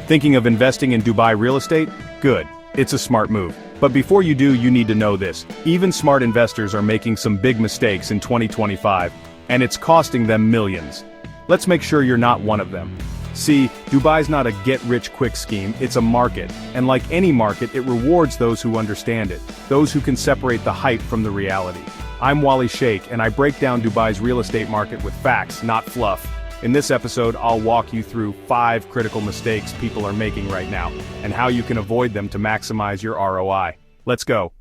Thinking of investing in Dubai real estate? Good. It's a smart move. But before you do, you need to know this. Even smart investors are making some big mistakes in 2025, and it's costing them millions. Let's make sure you're not one of them. See, Dubai's not a get-rich-quick scheme, it's a market, and like any market, it rewards those who understand it, those who can separate the hype from the reality. I'm Wally Sheikh, and I break down Dubai's real estate market with facts, not fluff. In this episode, I'll walk you through 5 critical mistakes people are making right now, and how you can avoid them to maximize your ROI. Let's go.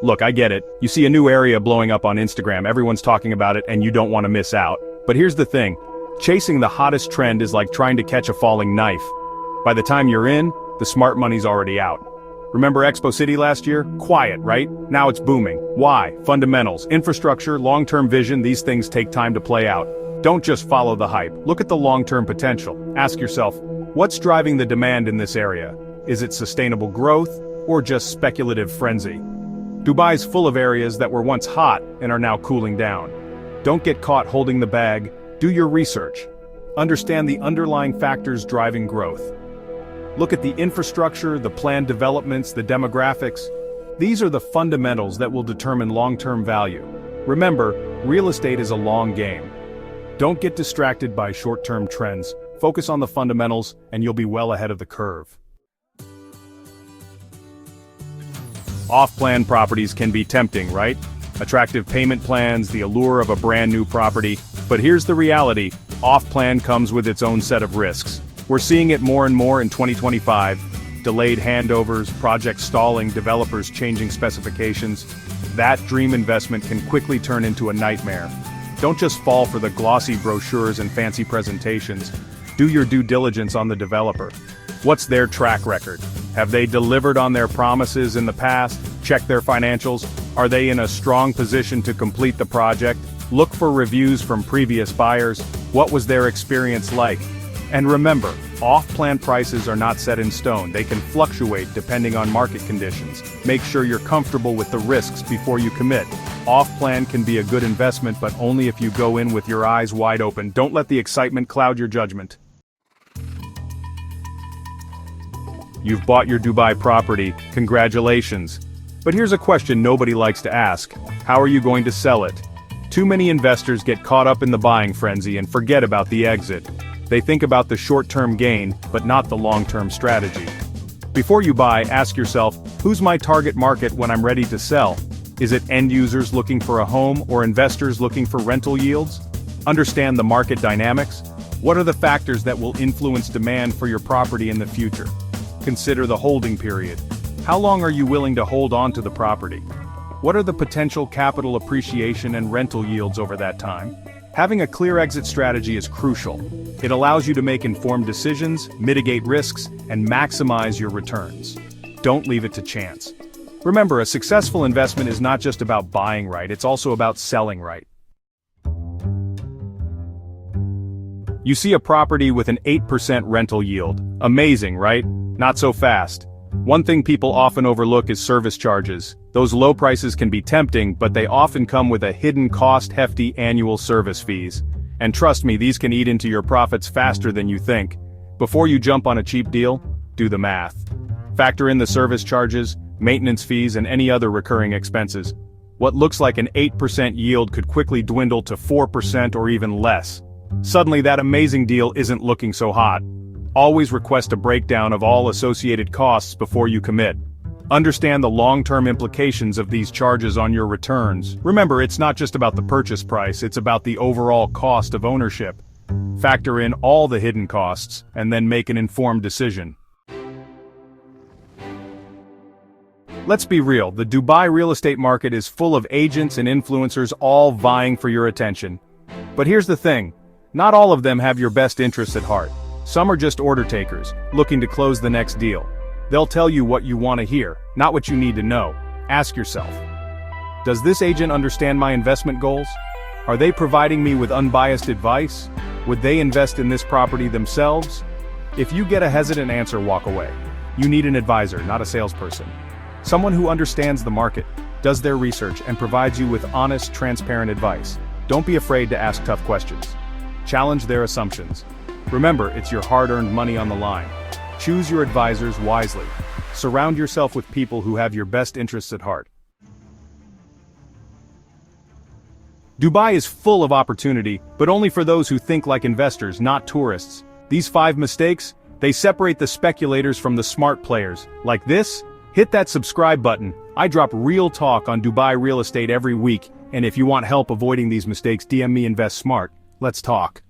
Look, I get it. You see a new area blowing up on Instagram, everyone's talking about it, and you don't want to miss out. But here's the thing. Chasing the hottest trend is like trying to catch a falling knife. By the time you're in, the smart money's already out. Remember Expo City last year? Quiet, right? Now it's booming. Why? Fundamentals, infrastructure, long-term vision, these things take time to play out. Don't just follow the hype. Look at the long-term potential. Ask yourself, what's driving the demand in this area? Is it sustainable growth, or just speculative frenzy? Dubai's full of areas that were once hot and are now cooling down. Don't get caught holding the bag. Do your research. Understand the underlying factors driving growth. Look at the infrastructure, the planned developments, the demographics. These are the fundamentals that will determine long-term value. Remember, real estate is a long game. Don't get distracted by short-term trends. Focus on the fundamentals, and you'll be well ahead of the curve. Off-plan properties can be tempting, right? Attractive payment plans, the allure of a brand new property. But here's the reality, off-plan comes with its own set of risks. We're seeing it more and more in 2025. Delayed handovers, projects stalling, developers changing specifications. That dream investment can quickly turn into a nightmare. Don't just fall for the glossy brochures and fancy presentations. Do your due diligence on the developer. What's their track record? Have they delivered on their promises in the past? Check their financials. Are they in a strong position to complete the project? Look for reviews from previous buyers. What was their experience like? And remember, off-plan prices are not set in stone. They can fluctuate depending on market conditions. Make sure you're comfortable with the risks before you commit. Off-plan can be a good investment, but only if you go in with your eyes wide open. Don't let the excitement cloud your judgment. You've bought your Dubai property, congratulations. But here's a question nobody likes to ask. How are you going to sell it? Too many investors get caught up in the buying frenzy and forget about the exit. They think about the short-term gain, but not the long-term strategy. Before you buy, ask yourself, who's my target market when I'm ready to sell? Is it end users looking for a home or investors looking for rental yields? Understand the market dynamics. What are the factors that will influence demand for your property in the future? Consider the holding period. How long are you willing to hold on to the property? What are the potential capital appreciation and rental yields over that time? Having a clear exit strategy is crucial. It allows you to make informed decisions, mitigate risks, and maximize your returns. Don't leave it to chance. Remember, a successful investment is not just about buying right, it's also about selling right. You see a property with an 8% rental yield. Amazing, right? Not so fast. One thing people often overlook is service charges. Those low prices can be tempting, but they often come with a hidden cost-hefty annual service fees. And trust me, these can eat into your profits faster than you think. Before you jump on a cheap deal, do the math. Factor in the service charges, maintenance fees, and any other recurring expenses. What looks like an 8% yield could quickly dwindle to 4% or even less. Suddenly that amazing deal isn't looking so hot. Always request a breakdown of all associated costs before you commit. Understand the long-term implications of these charges on your returns. Remember, it's not just about the purchase price, it's about the overall cost of ownership. Factor in all the hidden costs, and then make an informed decision. Let's be real, the Dubai real estate market is full of agents and influencers all vying for your attention. But here's the thing, not all of them have your best interests at heart. Some are just order takers, looking to close the next deal. They'll tell you what you want to hear, not what you need to know. Ask yourself, does this agent understand my investment goals? Are they providing me with unbiased advice? Would they invest in this property themselves? If you get a hesitant answer, walk away. You need an advisor, not a salesperson. Someone who understands the market, does their research, and provides you with honest, transparent advice. Don't be afraid to ask tough questions. Challenge their assumptions. Remember, it's your hard-earned money on the line. Choose your advisors wisely. Surround yourself with people who have your best interests at heart. Dubai is full of opportunity, but only for those who think like investors, not tourists. These 5 mistakes, they separate the speculators from the smart players. Like this? Hit that subscribe button. I drop real talk on Dubai real estate every week, and if you want help avoiding these mistakes, DM me Invest Smart. Let's talk.